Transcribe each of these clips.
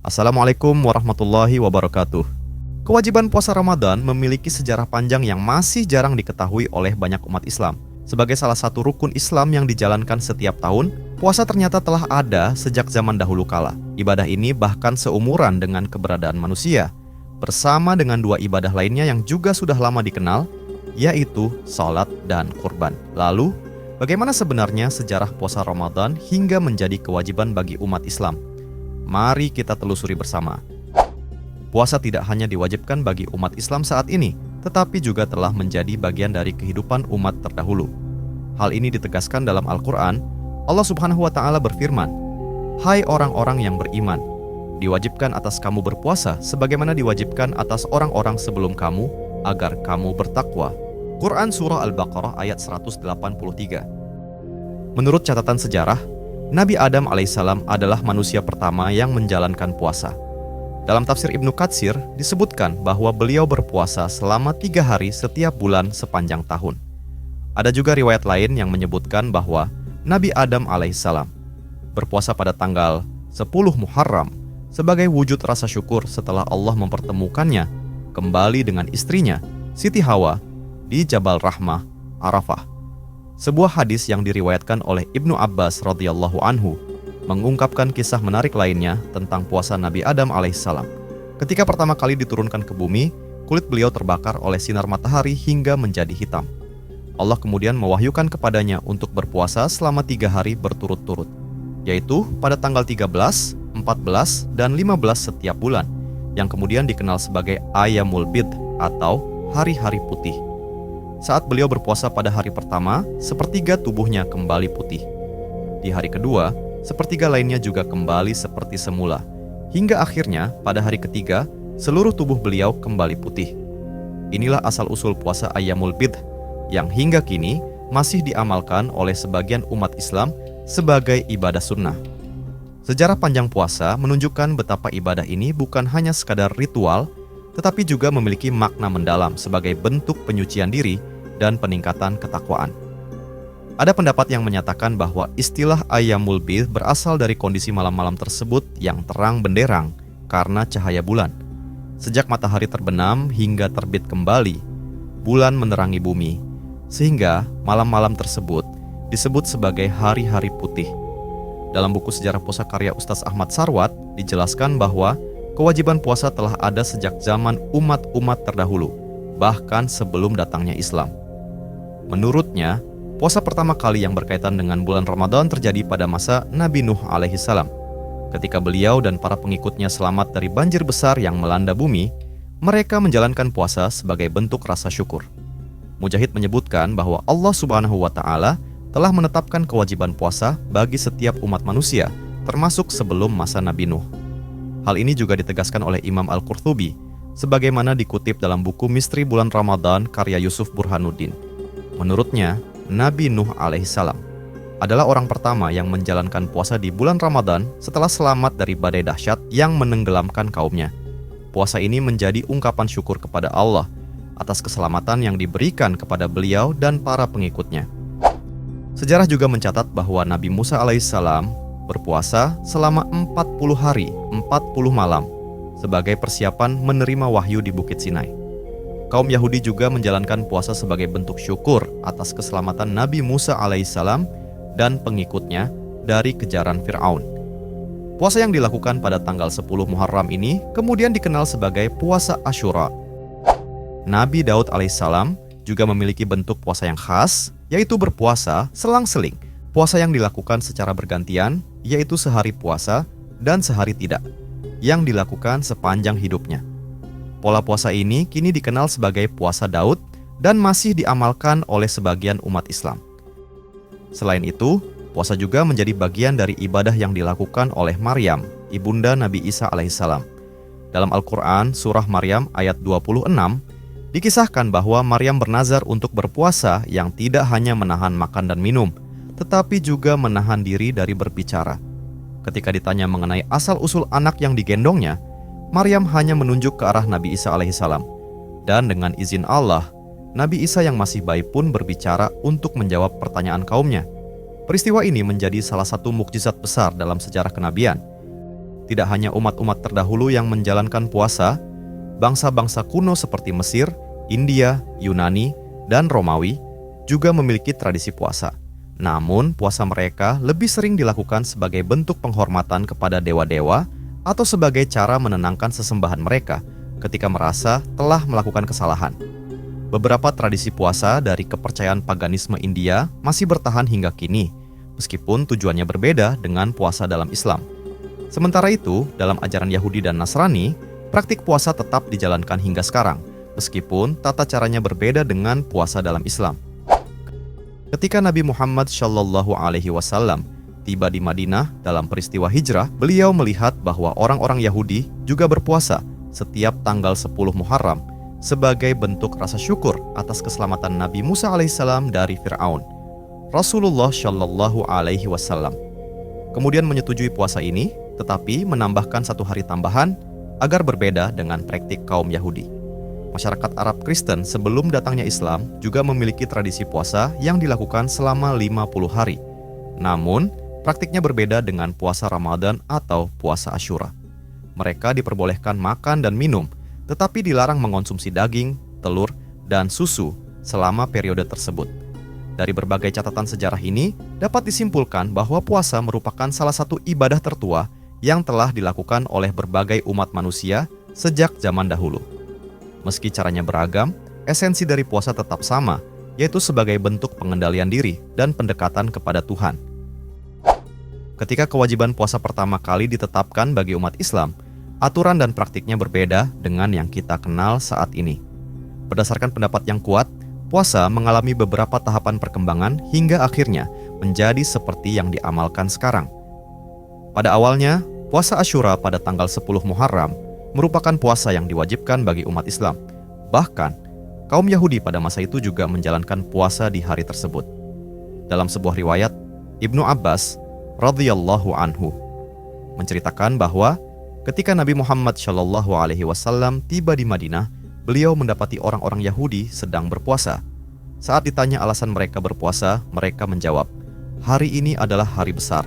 Assalamualaikum warahmatullahi wabarakatuh. Kewajiban puasa Ramadan memiliki sejarah panjang yang masih jarang diketahui oleh banyak umat Islam. Sebagai salah satu rukun Islam yang dijalankan setiap tahun, puasa ternyata telah ada sejak zaman dahulu kala. Ibadah ini bahkan seumuran dengan keberadaan manusia, bersama dengan dua ibadah lainnya yang juga sudah lama dikenal, yaitu salat dan kurban. Lalu, bagaimana sebenarnya sejarah puasa Ramadan hingga menjadi kewajiban bagi umat Islam? Mari kita telusuri bersama. Puasa tidak hanya diwajibkan bagi umat Islam saat ini, tetapi juga telah menjadi bagian dari kehidupan umat terdahulu. Hal ini ditegaskan dalam Al-Quran. Allah Subhanahu wa Ta'ala berfirman, "Hai orang-orang yang beriman, diwajibkan atas kamu berpuasa sebagaimana diwajibkan atas orang-orang sebelum kamu, agar kamu bertakwa." Quran Surah Al-Baqarah ayat 183. Menurut catatan sejarah, Nabi Adam alaihissalam adalah manusia pertama yang menjalankan puasa. Dalam tafsir Ibnu Katsir disebutkan bahwa beliau berpuasa selama 3 hari setiap bulan sepanjang tahun. Ada juga riwayat lain yang menyebutkan bahwa Nabi Adam alaihissalam berpuasa pada tanggal 10 Muharram sebagai wujud rasa syukur setelah Allah mempertemukannya kembali dengan istrinya, Siti Hawa, di Jabal Rahmah, Arafah. Sebuah hadis yang diriwayatkan oleh Ibnu Abbas radhiyallahu anhu mengungkapkan kisah menarik lainnya tentang puasa Nabi Adam alaihissalam. Ketika pertama kali diturunkan ke bumi, kulit beliau terbakar oleh sinar matahari hingga menjadi hitam. Allah kemudian mewahyukan kepadanya untuk berpuasa selama 3 hari berturut-turut, yaitu pada tanggal 13, 14, dan 15 setiap bulan, yang kemudian dikenal sebagai Ayyamul Bidh atau hari-hari putih. Saat beliau berpuasa pada hari pertama, sepertiga tubuhnya kembali putih. Di hari kedua, sepertiga lainnya juga kembali seperti semula. Hingga akhirnya, pada hari ketiga, seluruh tubuh beliau kembali putih. Inilah asal-usul puasa Ayyamul Bidh, yang hingga kini masih diamalkan oleh sebagian umat Islam sebagai ibadah sunnah. Sejarah panjang puasa menunjukkan betapa ibadah ini bukan hanya sekadar ritual, tetapi juga memiliki makna mendalam sebagai bentuk penyucian diri dan peningkatan ketakwaan. Ada pendapat yang menyatakan bahwa istilah Ayyamul Bidh berasal dari kondisi malam-malam tersebut yang terang benderang karena cahaya bulan. Sejak matahari terbenam hingga terbit kembali, bulan menerangi bumi, sehingga malam-malam tersebut disebut sebagai hari-hari putih. Dalam buku Sejarah Puasa karya Ustaz Ahmad Sarwat dijelaskan bahwa kewajiban puasa telah ada sejak zaman umat-umat terdahulu, bahkan sebelum datangnya Islam. Menurutnya, puasa pertama kali yang berkaitan dengan bulan Ramadan terjadi pada masa Nabi Nuh alaihissalam. Ketika beliau dan para pengikutnya selamat dari banjir besar yang melanda bumi, mereka menjalankan puasa sebagai bentuk rasa syukur. Mujahid menyebutkan bahwa Allah Subhanahu wa Ta'ala telah menetapkan kewajiban puasa bagi setiap umat manusia, termasuk sebelum masa Nabi Nuh. Hal ini juga ditegaskan oleh Imam Al-Qurtubi, sebagaimana dikutip dalam buku Misteri Bulan Ramadan karya Yusuf Burhanuddin. Menurutnya, Nabi Nuh alaihissalam adalah orang pertama yang menjalankan puasa di bulan Ramadan setelah selamat dari badai dahsyat yang menenggelamkan kaumnya. Puasa ini menjadi ungkapan syukur kepada Allah atas keselamatan yang diberikan kepada beliau dan para pengikutnya. Sejarah juga mencatat bahwa Nabi Musa alaihissalam berpuasa selama 40 hari, 40 malam sebagai persiapan menerima wahyu di Bukit Sinai. Kaum Yahudi juga menjalankan puasa sebagai bentuk syukur atas keselamatan Nabi Musa alaihissalam dan pengikutnya dari kejaran Fir'aun. Puasa yang dilakukan pada tanggal 10 Muharram ini kemudian dikenal sebagai puasa Asyura. Nabi Daud alaihissalam juga memiliki bentuk puasa yang khas, yaitu berpuasa selang-seling. Puasa yang dilakukan secara bergantian, yaitu sehari puasa dan sehari tidak, yang dilakukan sepanjang hidupnya. Pola puasa ini kini dikenal sebagai puasa Daud dan masih diamalkan oleh sebagian umat Islam. Selain itu, puasa juga menjadi bagian dari ibadah yang dilakukan oleh Maryam, ibunda Nabi Isa alaihissalam. Dalam Al-Quran, surah Maryam ayat 26, dikisahkan bahwa Maryam bernazar untuk berpuasa yang tidak hanya menahan makan dan minum, tetapi juga menahan diri dari berbicara. Ketika ditanya mengenai asal-usul anak yang digendongnya, Maryam hanya menunjuk ke arah Nabi Isa alaihissalam. Dan dengan izin Allah, Nabi Isa yang masih bayi pun berbicara untuk menjawab pertanyaan kaumnya. Peristiwa ini menjadi salah satu mukjizat besar dalam sejarah kenabian. Tidak hanya umat-umat terdahulu yang menjalankan puasa, bangsa-bangsa kuno seperti Mesir, India, Yunani, dan Romawi juga memiliki tradisi puasa. Namun, puasa mereka lebih sering dilakukan sebagai bentuk penghormatan kepada dewa-dewa atau sebagai cara menenangkan sesembahan mereka ketika merasa telah melakukan kesalahan. Beberapa tradisi puasa dari kepercayaan paganisme India masih bertahan hingga kini, meskipun tujuannya berbeda dengan puasa dalam Islam. Sementara itu, dalam ajaran Yahudi dan Nasrani, praktik puasa tetap dijalankan hingga sekarang, meskipun tata caranya berbeda dengan puasa dalam Islam. Ketika Nabi Muhammad SAW tiba di Madinah dalam peristiwa hijrah, beliau melihat bahwa orang-orang Yahudi juga berpuasa setiap tanggal 10 Muharram sebagai bentuk rasa syukur atas keselamatan Nabi Musa alaihissalam dari Fir'aun. Rasulullah SAW kemudian menyetujui puasa ini, tetapi menambahkan satu hari tambahan agar berbeda dengan praktik kaum Yahudi. Masyarakat Arab Kristen sebelum datangnya Islam juga memiliki tradisi puasa yang dilakukan selama 50 hari. Namun, praktiknya berbeda dengan puasa Ramadan atau puasa Asyura. Mereka diperbolehkan makan dan minum, tetapi dilarang mengonsumsi daging, telur, dan susu selama periode tersebut. Dari berbagai catatan sejarah ini, dapat disimpulkan bahwa puasa merupakan salah satu ibadah tertua yang telah dilakukan oleh berbagai umat manusia sejak zaman dahulu. Meski caranya beragam, esensi dari puasa tetap sama, yaitu sebagai bentuk pengendalian diri dan pendekatan kepada Tuhan. Ketika kewajiban puasa pertama kali ditetapkan bagi umat Islam, aturan dan praktiknya berbeda dengan yang kita kenal saat ini. Berdasarkan pendapat yang kuat, puasa mengalami beberapa tahapan perkembangan hingga akhirnya menjadi seperti yang diamalkan sekarang. Pada awalnya, puasa Asyura pada tanggal 10 Muharram merupakan puasa yang diwajibkan bagi umat Islam. Bahkan, kaum Yahudi pada masa itu juga menjalankan puasa di hari tersebut. Dalam sebuah riwayat, Ibnu Abbas radhiyallahu anhu menceritakan bahwa ketika Nabi Muhammad SAW tiba di Madinah, beliau mendapati orang-orang Yahudi sedang berpuasa. Saat ditanya alasan mereka berpuasa, mereka menjawab, "Hari ini adalah hari besar,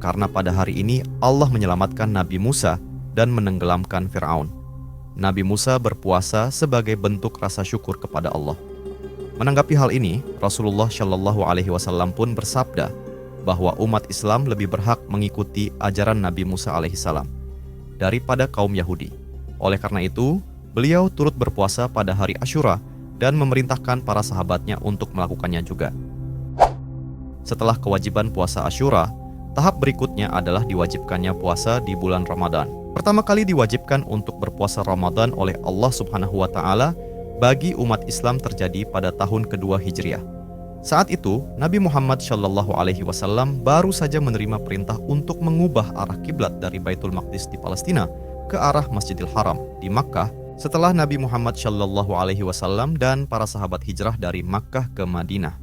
karena pada hari ini Allah menyelamatkan Nabi Musa dan menenggelamkan Fir'aun." Nabi Musa berpuasa sebagai bentuk rasa syukur kepada Allah. Menanggapi hal ini, Rasulullah SAW pun bersabda bahwa umat Islam lebih berhak mengikuti ajaran Nabi Musa alaihissalam daripada kaum Yahudi. Oleh karena itu, beliau turut berpuasa pada hari Asyura dan memerintahkan para sahabatnya untuk melakukannya juga. Setelah kewajiban puasa Asyura, tahap berikutnya adalah diwajibkannya puasa di bulan Ramadan. Pertama kali diwajibkan untuk berpuasa Ramadan oleh Allah Subhanahu wa Ta'ala bagi umat Islam terjadi pada tahun kedua Hijriah. Saat itu, Nabi Muhammad SAW baru saja menerima perintah untuk mengubah arah kiblat dari Baitul Maqdis di Palestina ke arah Masjidil Haram di Makkah setelah Nabi Muhammad SAW dan para sahabat hijrah dari Makkah ke Madinah.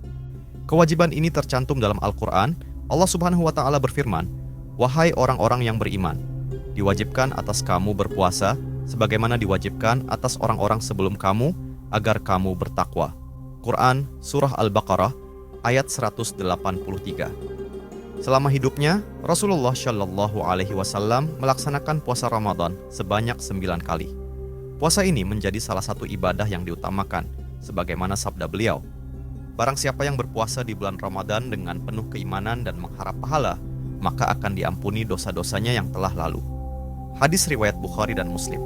Kewajiban ini tercantum dalam Al-Quran. Allah Subhanahu wa Ta'ala berfirman, "Wahai orang-orang yang beriman, diwajibkan atas kamu berpuasa sebagaimana diwajibkan atas orang-orang sebelum kamu agar kamu bertakwa." Quran Surah Al-Baqarah ayat 183. Selama hidupnya, Rasulullah SAW melaksanakan puasa Ramadan sebanyak 9 kali. Puasa ini menjadi salah satu ibadah yang diutamakan, sebagaimana sabda beliau, "Barang siapa yang berpuasa di bulan Ramadan dengan penuh keimanan dan mengharap pahala, maka akan diampuni dosa-dosanya yang telah lalu." Hadis riwayat Bukhari dan Muslim.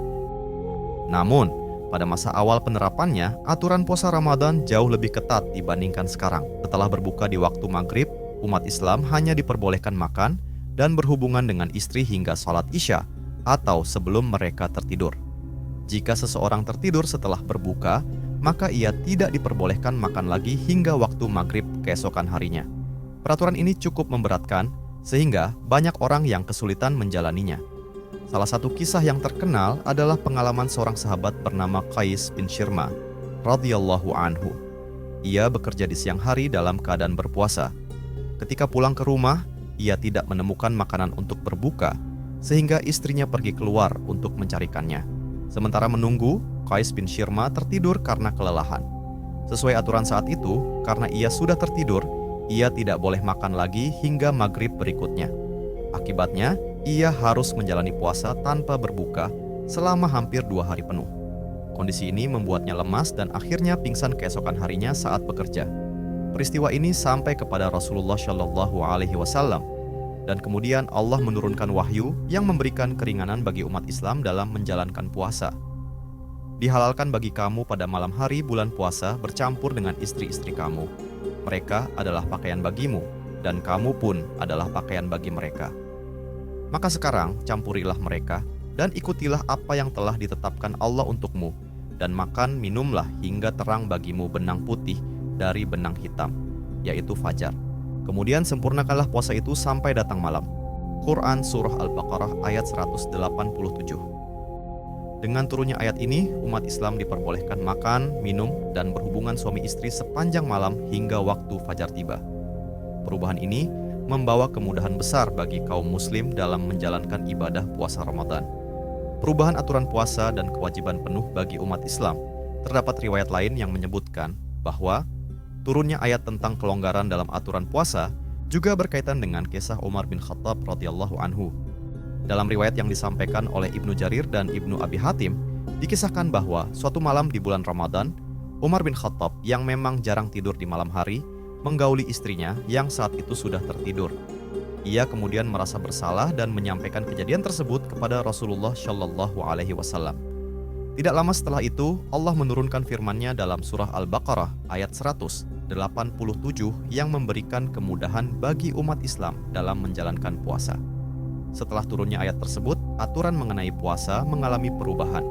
Namun, pada masa awal penerapannya, aturan puasa Ramadan jauh lebih ketat dibandingkan sekarang. Setelah berbuka di waktu maghrib, umat Islam hanya diperbolehkan makan dan berhubungan dengan istri hingga sholat Isya atau sebelum mereka tertidur. Jika seseorang tertidur setelah berbuka, maka ia tidak diperbolehkan makan lagi hingga waktu maghrib keesokan harinya. Peraturan ini cukup memberatkan, sehingga banyak orang yang kesulitan menjalaninya. Salah satu kisah yang terkenal adalah pengalaman seorang sahabat bernama Qais bin Shirma radhiyallahu anhu. Ia bekerja di siang hari dalam keadaan berpuasa. Ketika pulang ke rumah, ia tidak menemukan makanan untuk berbuka, sehingga istrinya pergi keluar untuk mencarikannya. Sementara menunggu, Qais bin Shirma tertidur karena kelelahan. Sesuai aturan saat itu, karena ia sudah tertidur, ia tidak boleh makan lagi hingga maghrib berikutnya. Akibatnya, ia harus menjalani puasa tanpa berbuka selama hampir 2 hari penuh. Kondisi ini membuatnya lemas dan akhirnya pingsan keesokan harinya saat bekerja. Peristiwa ini sampai kepada Rasulullah Shallallahu Alaihi Wasallam, dan kemudian Allah menurunkan wahyu yang memberikan keringanan bagi umat Islam dalam menjalankan puasa. Dihalalkan bagi kamu pada malam hari bulan puasa bercampur dengan istri-istri kamu. Mereka adalah pakaian bagimu, dan kamu pun adalah pakaian bagi mereka. Maka sekarang campurilah mereka, dan ikutilah apa yang telah ditetapkan Allah untukmu, dan makan minumlah hingga terang bagimu benang putih dari benang hitam, yaitu fajar. Kemudian sempurnakanlah puasa itu sampai datang malam. Quran Surah Al-Baqarah ayat 187. Dengan turunnya ayat ini, umat Islam diperbolehkan makan, minum, dan berhubungan suami istri sepanjang malam hingga waktu fajar tiba. Perubahan ini membawa kemudahan besar bagi kaum muslim dalam menjalankan ibadah puasa Ramadan. Perubahan aturan puasa dan kewajiban penuh bagi umat Islam. Terdapat riwayat lain yang menyebutkan bahwa turunnya ayat tentang kelonggaran dalam aturan puasa juga berkaitan dengan kisah Umar bin Khattab radhiyallahu anhu. Dalam riwayat yang disampaikan oleh Ibnu Jarir dan Ibnu Abi Hatim, dikisahkan bahwa suatu malam di bulan Ramadan, Umar bin Khattab yang memang jarang tidur di malam hari, menggauli istrinya yang saat itu sudah tertidur. Ia kemudian merasa bersalah dan menyampaikan kejadian tersebut kepada Rasulullah Shallallahu Alaihi Wasallam. Tidak lama setelah itu, Allah menurunkan firman-Nya dalam surah Al-Baqarah ayat 187 yang memberikan kemudahan bagi umat Islam dalam menjalankan puasa. Setelah turunnya ayat tersebut, aturan mengenai puasa mengalami perubahan.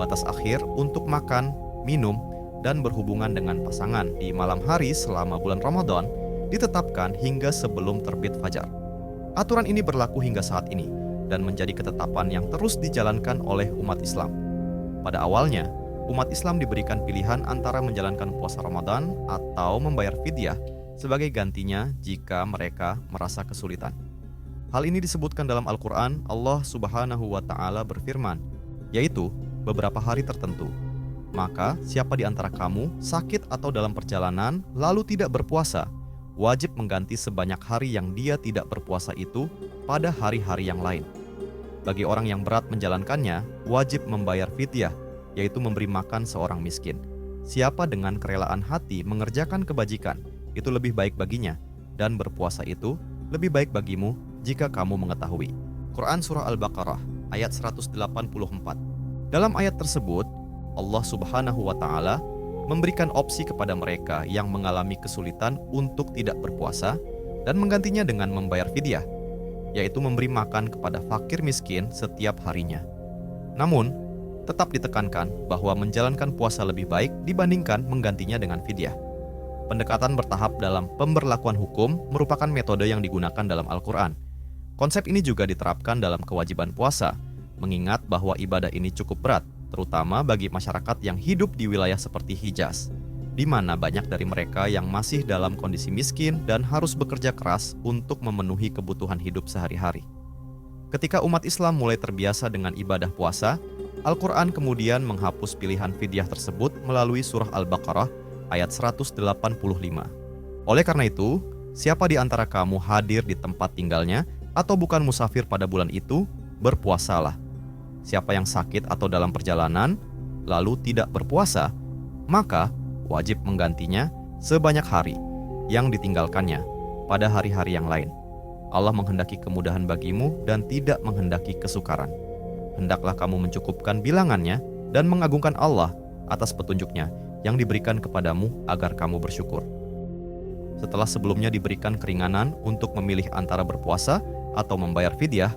Batas akhir untuk makan, minum, dan berhubungan dengan pasangan di malam hari selama bulan Ramadan ditetapkan hingga sebelum terbit fajar. Aturan ini berlaku hingga saat ini dan menjadi ketetapan yang terus dijalankan oleh umat Islam. Pada awalnya, umat Islam diberikan pilihan antara menjalankan puasa Ramadan atau membayar fidyah sebagai gantinya jika mereka merasa kesulitan. Hal ini disebutkan dalam Al-Quran. Allah Subhanahu wa Ta'ala berfirman, yaitu beberapa hari tertentu. Maka siapa di antara kamu sakit atau dalam perjalanan lalu tidak berpuasa, wajib mengganti sebanyak hari yang dia tidak berpuasa itu pada hari-hari yang lain. Bagi orang yang berat menjalankannya, wajib membayar fidyah, yaitu memberi makan seorang miskin. Siapa dengan kerelaan hati mengerjakan kebajikan, itu lebih baik baginya, dan berpuasa itu lebih baik bagimu jika kamu mengetahui. Quran Surah Al-Baqarah ayat 184. Dalam ayat tersebut, Allah Subhanahu wa Ta'ala memberikan opsi kepada mereka yang mengalami kesulitan untuk tidak berpuasa dan menggantinya dengan membayar fidyah, yaitu memberi makan kepada fakir miskin setiap harinya. Namun, tetap ditekankan bahwa menjalankan puasa lebih baik dibandingkan menggantinya dengan fidyah. Pendekatan bertahap dalam pemberlakuan hukum merupakan metode yang digunakan dalam Al-Quran. Konsep ini juga diterapkan dalam kewajiban puasa, mengingat bahwa ibadah ini cukup berat, terutama bagi masyarakat yang hidup di wilayah seperti Hijaz, di mana banyak dari mereka yang masih dalam kondisi miskin dan harus bekerja keras untuk memenuhi kebutuhan hidup sehari-hari. Ketika umat Islam mulai terbiasa dengan ibadah puasa, Al-Quran kemudian menghapus pilihan fidyah tersebut melalui surah Al-Baqarah ayat 185. Oleh karena itu, siapa di antara kamu hadir di tempat tinggalnya atau bukan musafir pada bulan itu, berpuasalah. Siapa yang sakit atau dalam perjalanan, lalu tidak berpuasa, maka wajib menggantinya sebanyak hari yang ditinggalkannya pada hari-hari yang lain. Allah menghendaki kemudahan bagimu dan tidak menghendaki kesukaran. Hendaklah kamu mencukupkan bilangannya dan mengagungkan Allah atas petunjuknya yang diberikan kepadamu agar kamu bersyukur. Setelah sebelumnya diberikan keringanan untuk memilih antara berpuasa atau membayar fidyah,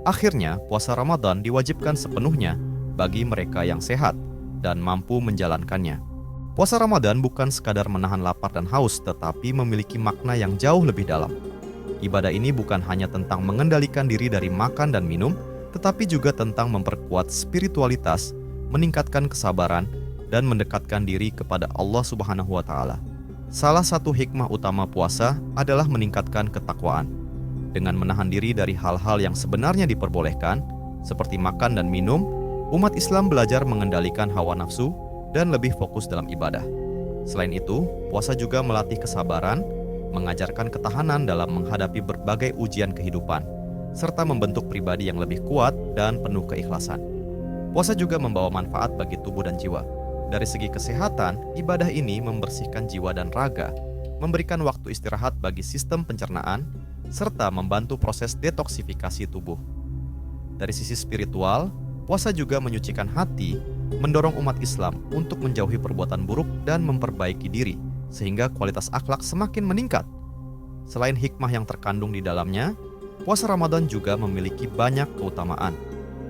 akhirnya puasa Ramadan diwajibkan sepenuhnya bagi mereka yang sehat dan mampu menjalankannya. Puasa Ramadan bukan sekadar menahan lapar dan haus, tetapi memiliki makna yang jauh lebih dalam. Ibadah ini bukan hanya tentang mengendalikan diri dari makan dan minum, tetapi juga tentang memperkuat spiritualitas, meningkatkan kesabaran, dan mendekatkan diri kepada Allah Subhanahu wa Ta'ala. Salah satu hikmah utama puasa adalah meningkatkan ketakwaan. Dengan menahan diri dari hal-hal yang sebenarnya diperbolehkan, seperti makan dan minum, umat Islam belajar mengendalikan hawa nafsu dan lebih fokus dalam ibadah. Selain itu, puasa juga melatih kesabaran, mengajarkan ketahanan dalam menghadapi berbagai ujian kehidupan, serta membentuk pribadi yang lebih kuat dan penuh keikhlasan. Puasa juga membawa manfaat bagi tubuh dan jiwa. Dari segi kesehatan, ibadah ini membersihkan jiwa dan raga, memberikan waktu istirahat bagi sistem pencernaan, serta membantu proses detoksifikasi tubuh. Dari sisi spiritual, puasa juga menyucikan hati, mendorong umat Islam untuk menjauhi perbuatan buruk dan memperbaiki diri, sehingga kualitas akhlak semakin meningkat. Selain hikmah yang terkandung di dalamnya, puasa Ramadan juga memiliki banyak keutamaan.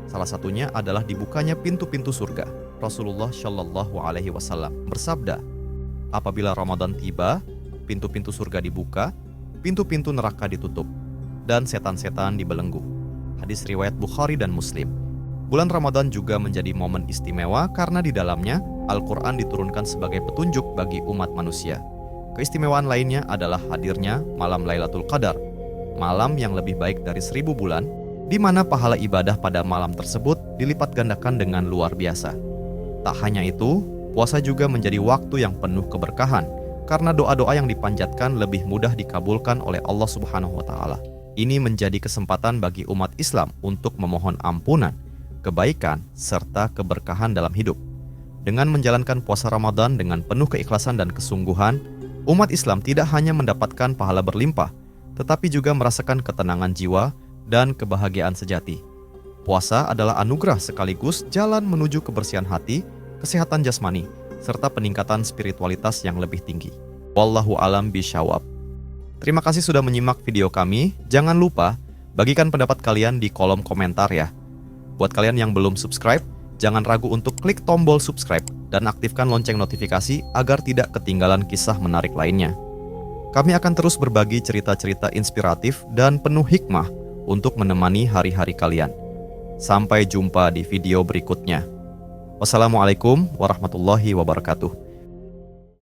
Salah satunya adalah dibukanya pintu-pintu surga. Rasulullah Shallallahu Alaihi Wasallam bersabda, apabila Ramadan tiba, pintu-pintu surga dibuka, pintu-pintu neraka ditutup, dan setan-setan dibelenggu. Hadis riwayat Bukhari dan Muslim. Bulan Ramadan juga menjadi momen istimewa karena di dalamnya Al-Quran diturunkan sebagai petunjuk bagi umat manusia. Keistimewaan lainnya adalah hadirnya malam Lailatul Qadar, malam yang lebih baik dari 1000 bulan, di mana pahala ibadah pada malam tersebut dilipat gandakan dengan luar biasa. Tak hanya itu, puasa juga menjadi waktu yang penuh keberkahan, karena doa-doa yang dipanjatkan lebih mudah dikabulkan oleh Allah Subhanahu wa Ta'ala. Ini menjadi kesempatan bagi umat Islam untuk memohon ampunan, kebaikan, serta keberkahan dalam hidup. Dengan menjalankan puasa Ramadan dengan penuh keikhlasan dan kesungguhan, umat Islam tidak hanya mendapatkan pahala berlimpah, tetapi juga merasakan ketenangan jiwa dan kebahagiaan sejati. Puasa adalah anugerah sekaligus jalan menuju kebersihan hati, kesehatan jasmani, serta peningkatan spiritualitas yang lebih tinggi. Wallahu a'lam bishawab. Terima kasih sudah menyimak video kami. Jangan lupa bagikan pendapat kalian di kolom komentar ya. Buat kalian yang belum subscribe, jangan ragu untuk klik tombol subscribe dan aktifkan lonceng notifikasi agar tidak ketinggalan kisah menarik lainnya. Kami akan terus berbagi cerita-cerita inspiratif dan penuh hikmah untuk menemani hari-hari kalian. Sampai jumpa di video berikutnya. Wassalamualaikum warahmatullahi wabarakatuh.